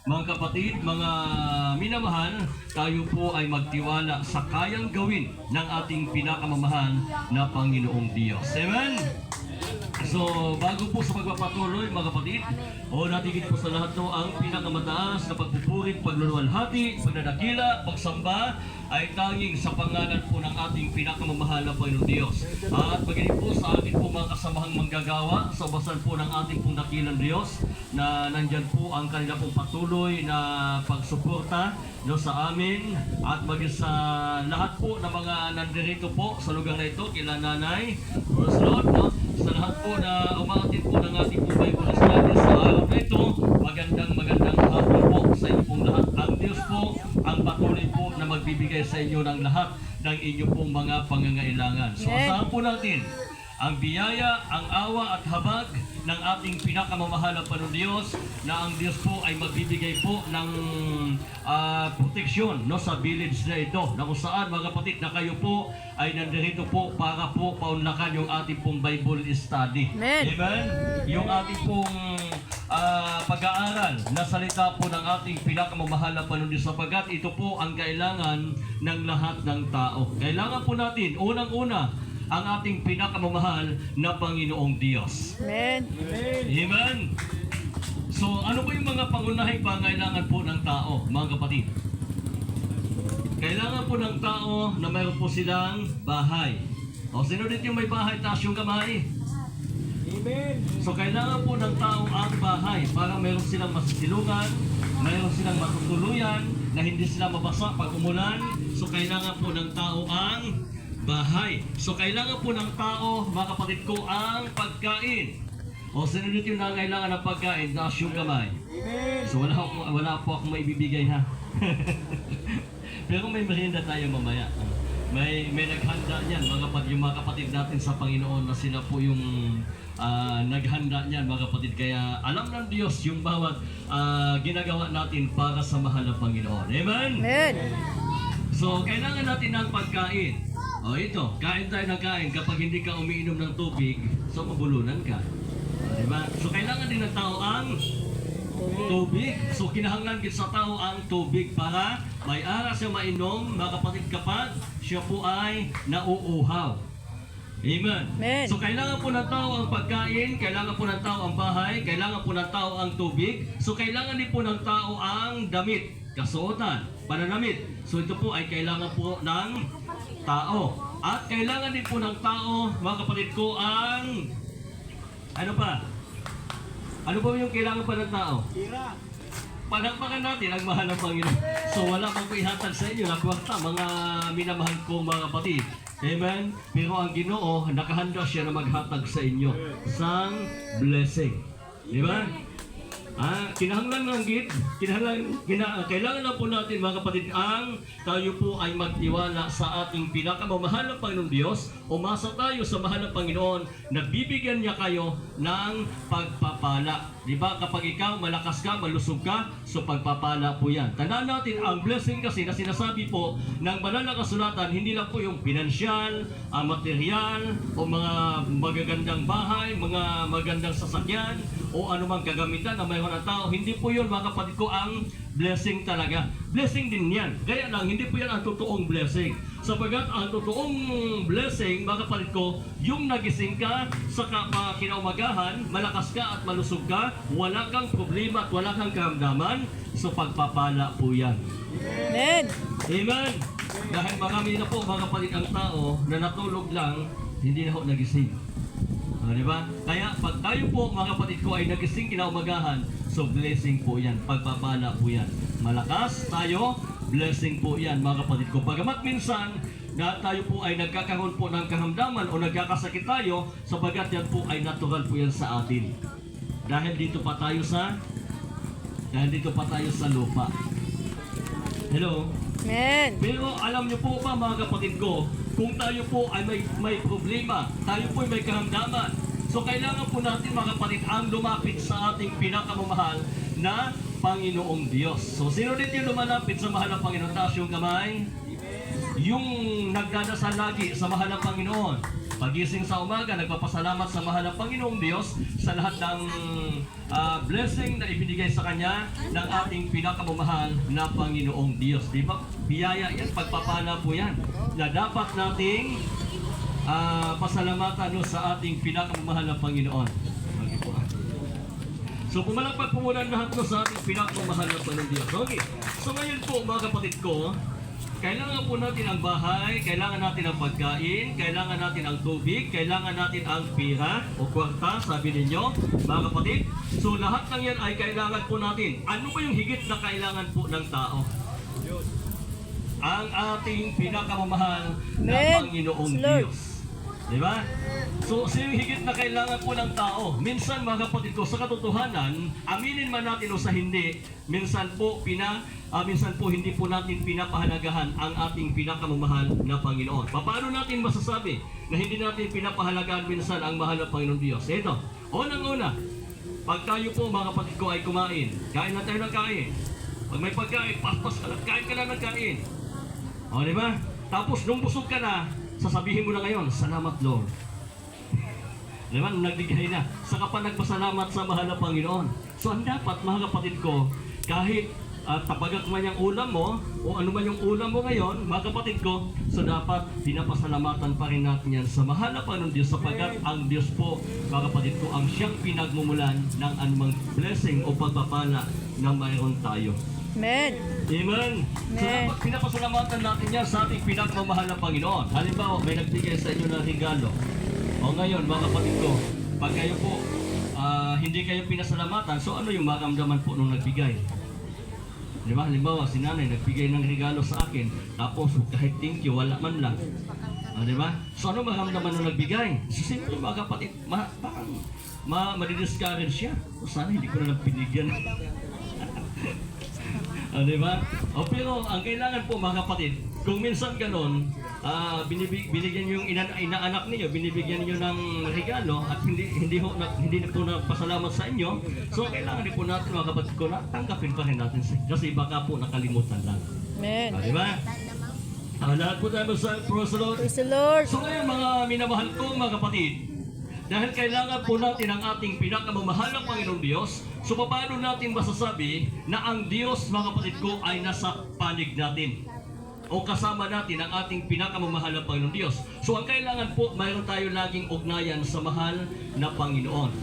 Mga kapatid, mga minamahal, tayo po ay magtiwala sa kayang gawin ng ating pinakamamahal na Panginoong Diyos. Amen? So, bago po sa pagpapatuloy, mga kapatid, natigit po sa lahat to ang pinakamataas na pagpupurit, pagluluwalhati, pagdadakila, pagsamba, ay tanging sa pangalan po ng ating pinakamamahal na Panginoong Diyos. At magaling po sa ating po mga kasamahang manggagawa sa basan po ng ating pong dakilang Diyos na nandyan po ang kanila pong patuloy na pagsuporta sa amin at maging sa lahat po ng mga nandirito po sa lugar na ito, kila Nanay, Praise the Lord, sa lahat po na umaatid po ng ating po Bible study sa araw na ito, magandang hapon po sa inyo pong lahat. Ang Diyos po ang patuloy po na magbibigay sa inyo ng lahat ng inyo pong mga pangangailangan. So asahan po natin ang biyaya, ang awa at habag ng ating pinakamamahal na Panginoon Diyos, na ang Diyos po ay magbibigay po ng proteksyon sa village na ito, na kung saan mga kapatid na kayo po ay nandirito po para po paunlakan yung ating pong Bible study. Amen. Amen? Yung ating pong pag-aaral na salita po ng ating pinakamamahal na Panginoon Diyos, sapagkat ito po ang kailangan ng lahat ng tao. Kailangan po natin, unang-una, ang ating pinakamamahal na Panginoong Diyos. Amen. Amen. So, ano po yung mga pangunahing pangailangan po ng tao, mga kapatid? Kailangan po ng tao na mayroon po silang bahay. O, sino dito yung may bahay? Taas yung kamay. Amen. So, kailangan po ng tao ang bahay para mayroon silang masisilungan, mayroon silang matutuluyan, na hindi sila mabasa pag umulan. So, kailangan po ng tao ang bahay. So, kailangan po ng tao, mga kapatid ko, ang pagkain. O, sino dito yung nangailangan ng pagkain? Taas yung kamay. So, wala po akong maibibigay, ha? Pero may merienda tayo mamaya. May naghanda niyan, yung mga kapatid natin sa Panginoon, na sila po yung naghanda niyan, mga kapatid. Kaya alam ng Diyos yung bawat ginagawa natin para sa mahal na Panginoon. Amen? Amen. So, kailangan natin ng pagkain. O ito, kain tayo ng kain. Kapag hindi ka umiinom ng tubig, so mabulunan ka. Diba? So, kailangan din ng tao ang tubig. So, kinahanglan din sa tao ang tubig para may aras siya mainom, mga kapatid, kapag siya po ay nauuhaw. Amen. Amen. So, kailangan po ng tao ang pagkain, kailangan po ng tao ang bahay, kailangan po ng tao ang tubig. So, kailangan din po ng tao ang damit, kasuotan, pananamit. So, ito po ay kailangan po ng tao. At kailangan din po ng tao, mga kapatid ko, ang ano pa? Ano ba yung kailangan pa ng tao? Tira. Palakpakan natin ang mahal ng Panginoon. So wala pang ihatag sa inyo na kwarta, mga minamahal ko mga kapatid. Amen? Pero ang Ginoo, nakahanda siya na maghatag sa inyo sang blessing. Di ba? Kinahanglan ng kailangan na po natin, mga kapatid, ang tayo po ay magtiwala sa ating pinakamamahal na Panginoong Diyos. Umasa tayo sa mahal na Panginoon na bibigyan niya kayo ng pagpapala. Diba? Kapag ikaw malakas ka, malusog ka, so pagpapala po yan. Tandaan natin, ang blessing kasi na sinasabi po ng banal na kasulatan, hindi lang po yung pinansyal, material, o mga magagandang bahay, mga magandang sasakyan, o anumang kagamitan na mayroon ang tao. Hindi po yun, mga kapatid ko, ang blessing talaga. Blessing din yan. Kaya lang, hindi po yan ang totoong blessing. Sapagat ang totoong blessing, mga kapatid ko, yung nagising ka sa kinaumagahan, malakas ka at malusog ka, wala kang problema at wala kang karamdaman, so pagpapala po yan. Amen. Amen! Dahil marami na po, mga kapatid, ang tao na natulog lang, hindi na ho nagising. Diba? Kaya pag tayo po, mga kapatid ko, ay nagising kinaumagahan, so blessing po yan, pagpapala po yan. Malakas tayo, blessing po yan, mga kapatid ko. Pagamat minsan na tayo po ay nagkakaroon po ng karamdaman o nagkakasakit tayo, sapagat yan po ay natural po yan sa atin. Dahil dito pa tayo sa lupa. Hello? Amen. Pero alam niyo po ba, mga kapatid ko, kung tayo po ay may problema, tayo po ay may karamdaman, so kailangan po natin, mga kapatid, ang lumapit sa ating pinakamamahal na Panginoong Diyos. So sino din yung lumalapit sa mahal ng Panginoon? Taas yung kamay. yung nagdadasal lagi sa mahal ng Panginoon. Pagising sa umaga, nagpapasalamat sa mahal ng Panginoong Diyos sa lahat ng blessing na ibinigay sa Kanya ng ating pinakamamahal na Panginoong Diyos. Di ba? Biyaya yan, pagpapala po yan, na dapat nating pasalamatan no, sa ating pinakamamahal na Panginoon. Okay po. So pumalagpag po muna lahat no, sa ating pinakamamahal na Panginoong Diyos. Okay. So ngayon po mga kapatid ko, kailangan po natin ang bahay, kailangan natin ang pagkain, kailangan natin ang tubig, kailangan natin ang pira o kwarta, sabi ninyo, mga kapatid. So lahat ng yan ay kailangan po natin. Ano ba yung higit na kailangan po ng tao? Ang ating pinakamamahal na Panginoong Diyos. Diba? So, yung higit na kailangan po ng tao. Minsan mga kapatid ko, sa katotohanan, aminin man natin o sa hindi, minsan po hindi po natin pinapahalagahan ang ating pinakamamahal na Panginoon. Paano natin masasabi na hindi natin pinapahalagahan minsan ang mahal na Panginoong Diyos? Ito, unang-una, pag tayo po mga kapatid ko ay kumain, kain na tayo ng kain. Pag may pagkain, paspas ka lang, kain ka na ng kain. O, di ba? Tapos, nung busog ka na, sasabihin mo na ngayon, salamat Lord. Di ba? Nagbigay na. Saka pa nagpasalamat sa mahal na Panginoon. So, ang dapat, mga kapatid ko, kahit tabagat man yung ulam mo, o ano man yung ulam mo ngayon, mga kapatid ko, so dapat pinapasalamatan pa rin natin yan sa mahal na Panginoon Diyos, sapagkat ang Diyos po, mga kapatid ko, ang siyang pinagmumulan ng anumang blessing o pagpapala na mayroon tayo. Amen. Amen. So dapat pinapasalamatan natin yan sa ating pinagmamahal na Panginoon. Halimbawa, may nagbigay sa inyo ng regalo. O ngayon, mga kapatid ko, pag kayo po hindi kayo pinasalamatan, so ano yung maramdaman po nung nagbigay? Di ba? Halimbawa, si nanay nagbigay ng regalo sa akin, tapos kahit thank you, wala man lang. Di ba? So ano maramdaman nung nagbigay? So simple mga kapatid, parang madidiscourage siya. O sana hindi ko na lang pinigyan. Di ba? Pero ang kailangan po mga kapatid, kung minsan ganon, binigyan niyo yung inaanak niyo, binibigyan niyo ng regalo at hindi na po nagpasalamat sa inyo, so kailangan din po natin mga kapatid ko na tanggapin pa rin natin kasi baka po nakalimutan lang. Amen. Di ba? Lahat po tayo sa praise the Lord. Praise the Lord. So ngayon mga minamahal ko mga kapatid, dahil kailangan po natin ang ating pinakamamahal ng Panginoong Diyos, so paano natin masasabi na ang Diyos, mga kapatid ko, ay nasa panig natin? O kasama natin ang ating pinakamamahal ng Panginoong Diyos. So ang kailangan po, mayroon tayo laging ugnayan sa mahal na Panginoon.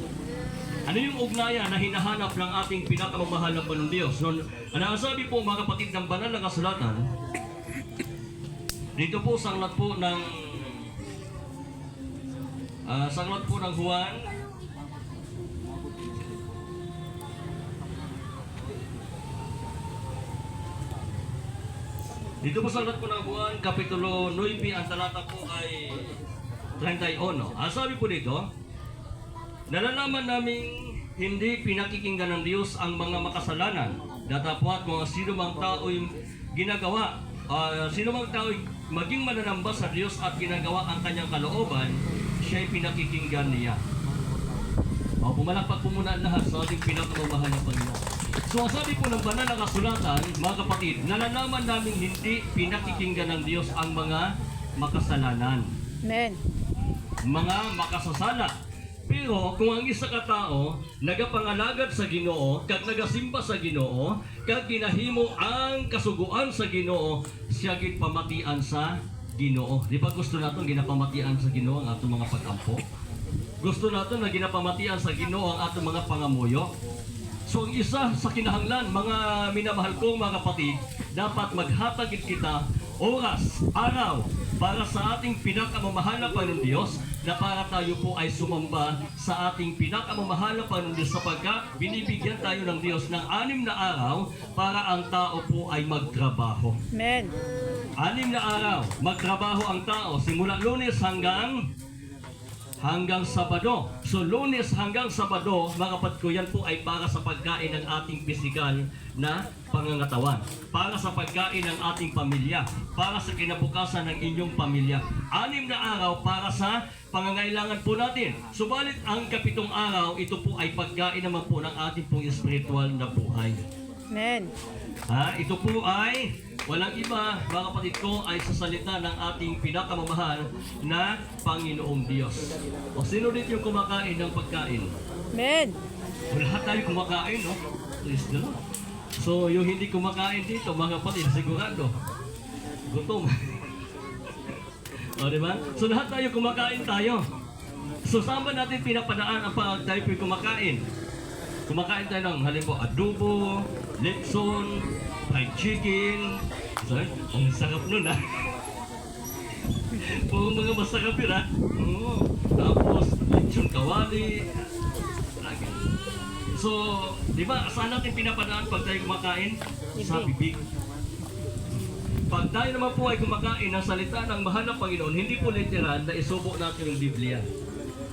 Ano yung ugnayan na hinahanap ng ating pinakamamahal ng Panginoong Diyos? So, ang sabi po mga kapatid ng banal na kasulatan, dito po sa aklat po ng Juan, dito po sa aklat po ng Juan, Kapitulo 9, ang talata po ay 31. Ang sabi po dito, nalalaman naming hindi pinakikinggan ng Diyos ang mga makasalanan, datapwat mga sino mang tao'y ginagawa, sino mang tao'y maging mananamba sa Diyos at ginagawa ang kanyang kalooban, siya'y pinakikinggan niya. Pumalakpak po muna lahat sa ating pinakamamahal na Panginoon. So ang sabi po ng banal na kasulatan, mga kapatid, nalalaman namin hindi pinakikinggan ng Diyos ang mga makasalanan. Amen. Mga makasasala. Pero kung ang isa ka tao, nagapangalagad sa Ginoo, kag nagasimba sa Ginoo, kag ginahimo ang kasuguan sa Ginoo, siya gid pamatian sa Ginoo. Di ba gusto natin ginapamatian sa Ginoo ang atong mga pagkampo? Gusto natin na ginapamatian sa Ginoo ang atong mga pangamuyo? So ang isa sa kinahanglan, mga minamahal kong mga kapatid, dapat maghatag kita oras, araw, para sa ating pinakamamahal na Panginoon Diyos, na para tayo po ay sumamba sa ating pinakamamahal na Panginoon Diyos, sapagkat binibigyan tayo ng Diyos ng 6 na araw para ang tao po ay magtrabaho. Amen. 6 na araw, magtrabaho ang tao, simula Lunes hanggang Sabado. So Lunes hanggang Sabado, mga kapatid ko, yan po ay para sa pagkain ng ating pisikal na pangangatawan, para sa pagkain ng ating pamilya, para sa kinabukasan ng inyong pamilya. 6 na araw para sa pangangailangan po natin. Subalit ang 7 araw, ito po ay pagkain naman po ng ating pong spiritual na buhay. Amen. Ito po ay Walang iba, mga kapatid ko, ay sa salita ng ating pinakamamahal na Panginoong Diyos. O sino dito yung kumakain ng pagkain? Amen. O lahat tayo kumakain, no? Praise the Lord. So, yung hindi kumakain dito, mga kapatid, sigurado, gutom. O, di ba? So, lahat tayo kumakain tayo. So, saan ba natin pinapadaan ang pag tayo po'y kumakain? Kumakain tayo ng halimbawa adobo, lechon, fried chicken. So, ang sarap nun, ha? Puro mga masarap yun, ha? Oo. Tapos, lechon kawali. So, di ba, saan natin pinapadaan pag tayo kumakain? Sa bibig. Pag tayo naman po ay kumakain ng salita ng mahal na Panginoon, hindi po literal na isubo natin yung Biblia.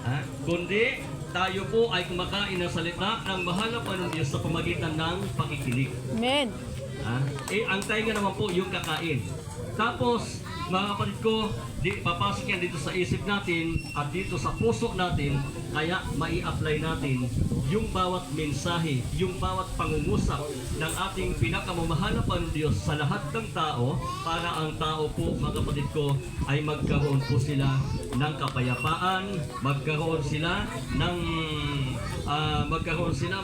Ha? Kundi, tayo po ay kumakain ng salita ng mahal na Panginoon Diyos sa pamagitan ng pakikinig. Amen. Ha? Ang tainga naman po yung kakain. Tapos, mga kapatid ko, papasok yan dito sa isip natin at dito sa puso natin, kaya mai-apply natin yung bawat mensahe, yung bawat pangungusap ng ating pinakamamahal na Panginoon Diyos sa lahat ng tao para ang tao po, mga kapatid ko, ay magkaroon po sila ng kapayapaan, magkaroon sila,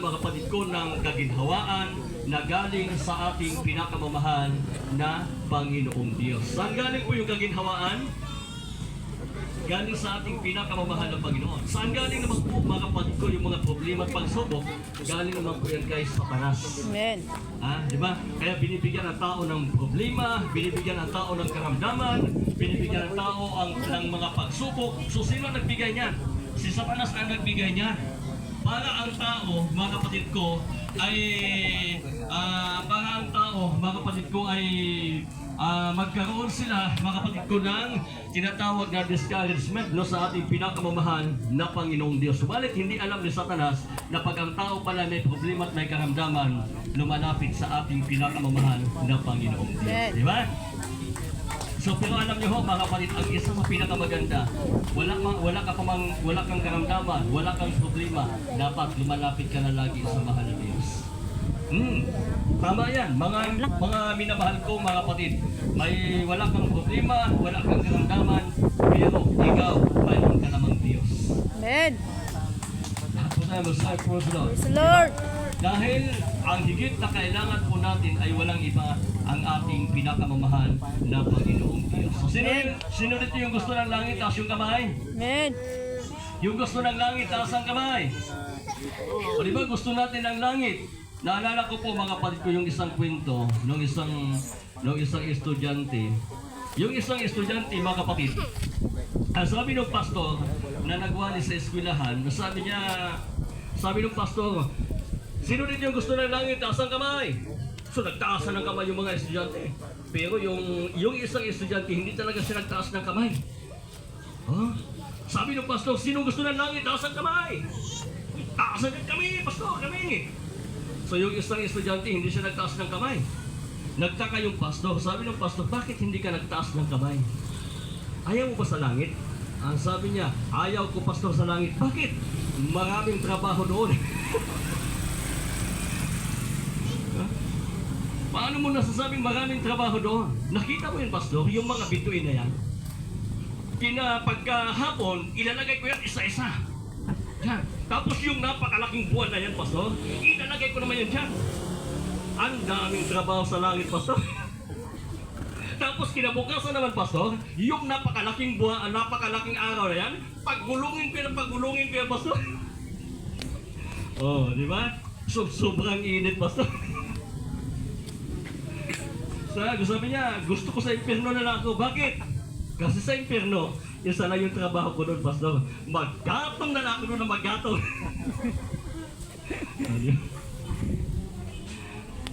mga kapatid ko, ng kaginhawaan na galing sa ating pinakamamahal na Panginoong Diyos. Saan galing po yung kaginhawaan? Galing sa ating pinakamamahal na Panginoon. Saan galing naman po, mga kapatid ko, yung mga problema at pagsubok? Galing naman po yan, guys, sa Satanas. Amen. Di ba? Kaya binibigyan ang tao ng problema, binibigyan ang tao ng karamdaman, binibigyan ang tao ng mga pagsubok. So, sino ang nagbigay niyan? Si Satanas ang nagbigay niya. Para ang tao, mga kapatid ko, ay magkaroon sila, mga kapatid ko, ng tinatawag na discouragement no, sa ating pinakamamahal na Panginoong Diyos. Subalit, hindi alam ni Satanas na pag ang tao pala may problema at may karamdaman, lumalapit sa ating pinakamamahal na Panginoong Diyos. Di ba? So, pero alam niyo ho, mga kapatid, ang isa sa pinakamaganda, wala kang karamdaman, wala kang problema, dapat lumalapit ka na lagi sa mahal na Diyos. Tama yan, mga minamahal ko, mga kapatid, wala kang problema, wala kang karamdaman, pero ikaw, mayroon ka namang Diyos. Amen. Praise Praise the Lord. Dahil ang higit na kailangan po natin ay walang iba ang ating pinakamamahal na Panginoong Diyos. So, sino dito yung gusto ng langit, taas yung kamay? Amen. Yung gusto ng langit, taas ang kamay. O di ba gusto natin ng langit? Naalala ko po, mga kapatid ko, yung isang kwento nung isang estudyante. Yung isang estudyante, mga kapatid, ang sabi ng pastor na nagwali sa eskwelahan, sabi ng pastor, sino dito yung gusto ng langit? Taas ang kamay. So nagtaasan ng kamay yung mga estudyante. Pero yung isang estudyante, hindi talaga siya nagtaas ng kamay. Huh? Sabi ng pastor, sino gusto ng langit? Taas ang kamay. Taasan ng kami, pastor, kami. So yung isang estudyante, hindi siya nagtaas ng kamay. Nagtaka yung pastor. Sabi ng pastor, bakit hindi ka nagtaas ng kamay? Ayaw mo ba sa langit? Ang sabi niya, ayaw ko, pastor, sa langit. Bakit? Maraming trabaho doon. Paano mo nasasabing maraming trabaho doon? Nakita mo yun, pastor, yung mga bituin na yan. Pagkahapon, ilalagay ko yan isa-isa. Yan. Tapos yung napakalaking buwan na yan, pastor, ilalagay ko naman yan dyan. Ang daming trabaho sa langit, pastor. Tapos kinabukasan naman, pastor, yung napakalaking buwan, napakalaking araw na yan, paggulungin ko yan, pastor. Oh, di ba? Sobrang init, pastor. Sabi niya, gusto ko sa impyerno na lang ako. Bakit? Kasi sa impyerno, isa lang yung trabaho ko doon, pastor. Maggatong na lang ako doon na maggatong.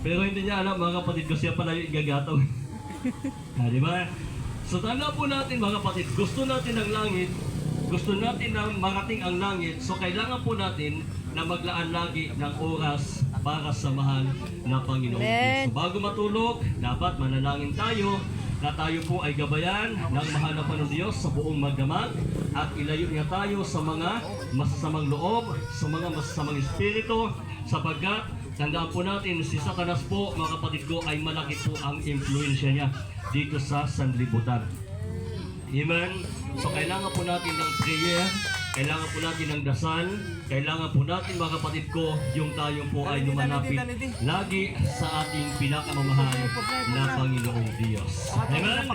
Pero hindi niya alam, mga kapatid ko, siya pala yung igagatong. Di ba? So tanda po natin, mga kapatid, gusto natin ng langit, gusto natin na marating ang langit, so kailangan po natin na maglaan lagi ng oras para sa mahal na Panginoon Diyos. So bago matulog, dapat manalangin tayo na tayo po ay gabayan ng mahal na Panginoon Diyos sa buong magdamag at ilayo niya tayo sa mga masasamang loob, sa mga masasamang espiritu, sapagkat tandaan po natin, si Satanas po, mga kapatid ko, ay malaki po ang impluensya niya dito sa sanlibutan. Amen? So kailangan po natin ng prayer, kailangan po natin ng dasal, kailangan po natin mga kapatid ko, yung tayo po ay lumalapit lagi sa ating pinakamamahal na Panginoong Diyos. Amen?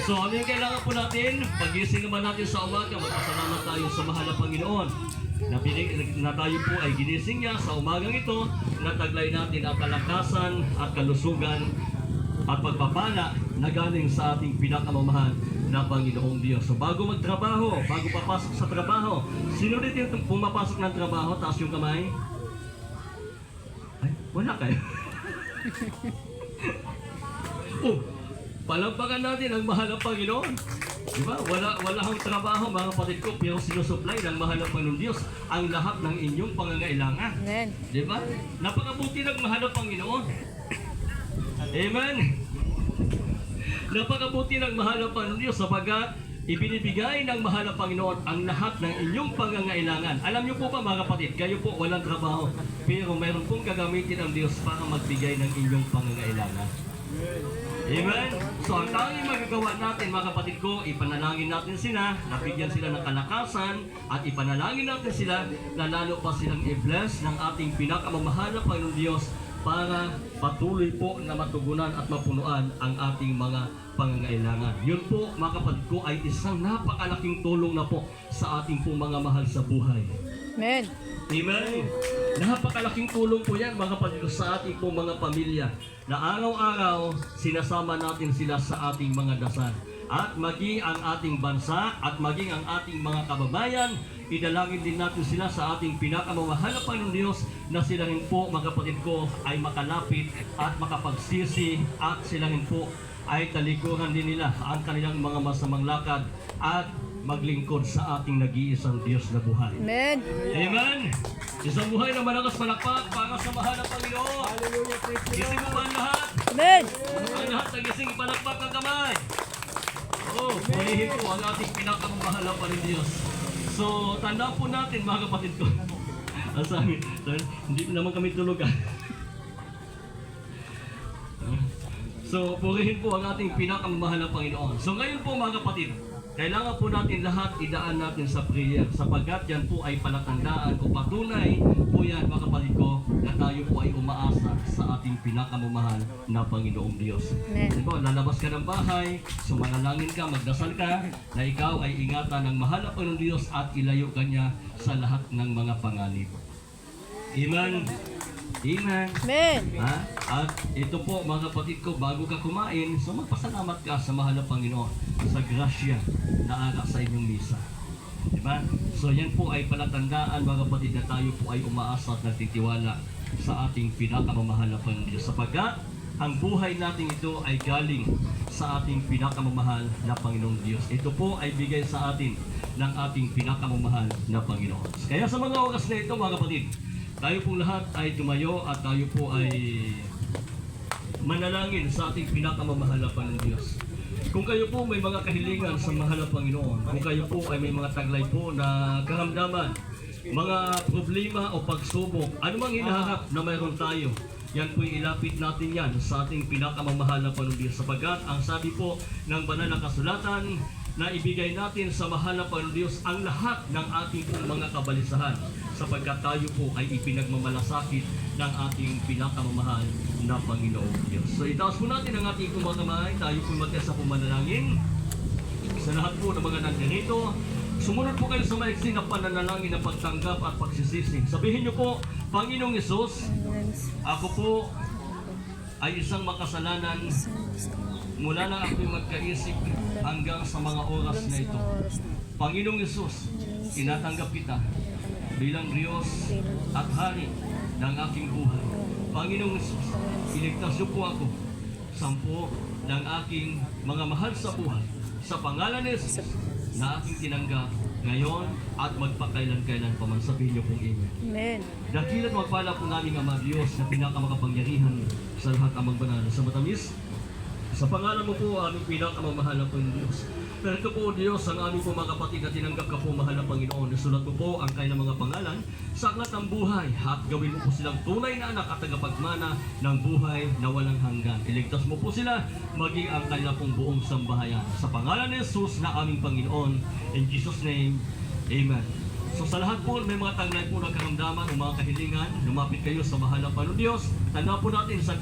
So ano yung kailangan po natin? Pagising naman natin sa umaga, magpasalamat tayo sa mahal na Panginoon na tayo po ay ginising niya sa umagang ito, nataglay natin ang kalakasan at kalusugan at pagpapala na galing sa ating pinakamamahal na Panginoong Diyos. So bago magtrabaho, bago papasok sa trabaho, sino dito yung pumapasok ng trabaho, taas yung kamay? Ay, wala kayo. Oh, palampakan natin ang mahal ng Panginoon. Diba? Wala hang trabaho mga kapatid ko, pero sinusupply ng mahal ng Panginoon Diyos ang lahat ng inyong pangangailangan. Amen. Diba? Napakabuti ng mahal ng Panginoon. Amen. Napakabuti ng mahal ng Panginoon Diyos sapagkat ibinibigay ng mahal ng Panginoon ang lahat ng inyong pangangailangan. Alam niyo po ba mga kapatid, kayo po walang trabaho, pero mayroon pong gagamitin ang Diyos para magbigay ng inyong pangangailangan. Amen? So ang tanging magagawa natin mga kapatid ko, ipanalangin natin sila, nabigyan sila ng kalakasan, at ipanalangin natin sila na lalo pa silang i-bless ng ating pinakamamahal na Panginoon Diyos para patuloy po na matugunan at mapunuan ang ating mga pangangailangan. Yun po mga kapatid ko ay isang napakalaking tulong na po sa ating po mga mahal sa buhay. Amen. Amen. Napakalaking tulong po yan mga kapatid ko sa ating po mga pamilya na araw-araw sinasama natin sila sa ating mga dasal. At maging ang ating bansa at maging ang ating mga kababayan, idalangin din natin sila sa ating pinakamamahal na Panginoon Diyos na sila rin po mga kapatid ko ay makalapit at makapagsisi at sila rin po ay talikuran din nila ang kanilang mga masamang lakad at maglingkod sa ating nag-iisang Diyos na buhay. Amen. Amen! Isang buhay na malakas palakpak para sa mahal na Panginoon. Gising mo ba ang lahat? Amen. Ang lahat na gising ipalakpak ang kamay. Oh, purihin po ang ating pinakamamahal na Panginoon Diyos. So, tandaan po natin mga kapatid ko. Ang sabi, hindi naman kami tulugan. So, purihin po ang ating pinakamamahal na Panginoon. So, ngayon po mga kapatid, kailangan po natin lahat idaan natin sa prayer sapagkat yan po ay palatandaan o patunay po yan mga kapatid ko na tayo po ay umaasa sa ating pinakamamahal na Panginoong Diyos. Amen. Diba, lalabas ka ng bahay, sumanalangin ka, magdasal ka, na ikaw ay ingatan ng mahal na Panginoong Diyos at ilayo ka niya sa lahat ng mga panganib. Amen. Amen. Amen. Ha? At ito po mga kapatid ko, bago ka kumain, so magpasalamat ka sa mahal na Panginoon sa grasya na aga sa inyong misa. Diba? So yan po ay palatandaan mga kapatid na tayo po ay umaasa at nagtitiwala sa ating pinakamamahal na Panginoon Diyos. Sapagkat ang buhay natin ito ay galing sa ating pinakamamahal na Panginoong Diyos. Ito po ay bigay sa atin ng ating pinakamamahal na Panginoon. Kaya sa mga oras na ito mga kapatid, tayo pong lahat ay tumayo at tayo po ay manalangin sa ating pinakamamahal na Panginoong Diyos. Kung kayo po may mga kahilingan sa mahal na Panginoon, kung kayo po ay may mga taglay po na karamdaman, mga problema o pagsubok, anumang hinaharap na mayroon tayo, yan po ilapit natin yan sa ating pinakamamahal na Panginoong Diyos. Sapagkat ang sabi po ng banal na kasulatan, na ibigay natin sa mahal na Panginoon Diyos ang lahat ng ating mga kabalisahan sapagkat tayo po ay ipinagmamalasakit ng ating pinakamamahal na Panginoong Diyos. So itaas po natin ang ating kumakamay, tayo po magkasa po manalangin sa lahat po ng mga nandirito. Sumunod po kayo sa maiksi na pananalangin ng pagtanggap at pagsisisi. Sabihin niyo po, Panginoong Hesus, ako po ay isang makasalanan mula na ako'y magkaisip hanggang sa mga oras na ito. Panginoong Hesus, tinatanggap kita bilang Diyos at Hari ng aking buhay. Panginoong Hesus, iligtas niyo po ako sampo ng aking mga mahal sa buhay. Sa pangalan ni Hesus na aking tinanggap ngayon at magpakailan-kailan pa man. Sabihin niyo pong Amen. Amen. Dakilat magpala po namin Ama Diyos na pinakamakapangyarihan sa lahat amang banal. Sa matamis Sa pangalan mo po, aming pinakamamahal na pong Diyos. Pero ito po, Diyos, ang aming po mga kapatid na tinanggap ka po, mahal na Panginoon. Nasulat mo po ang kanilang mga pangalan sa aklat ng buhay at gawin mo po silang tunay na anak at tagapagmana ng buhay na walang hanggan. Iligtas mo po sila, maging ang kanilang pong buong sambahayan. Sa pangalan ni Jesus na aming Panginoon, in Jesus' name, Amen. So sa lahat po, may mga taglay po na karamdaman o mga kahilingan, lumapit kayo sa mahal na Panginoon Diyos. Tanda po natin sa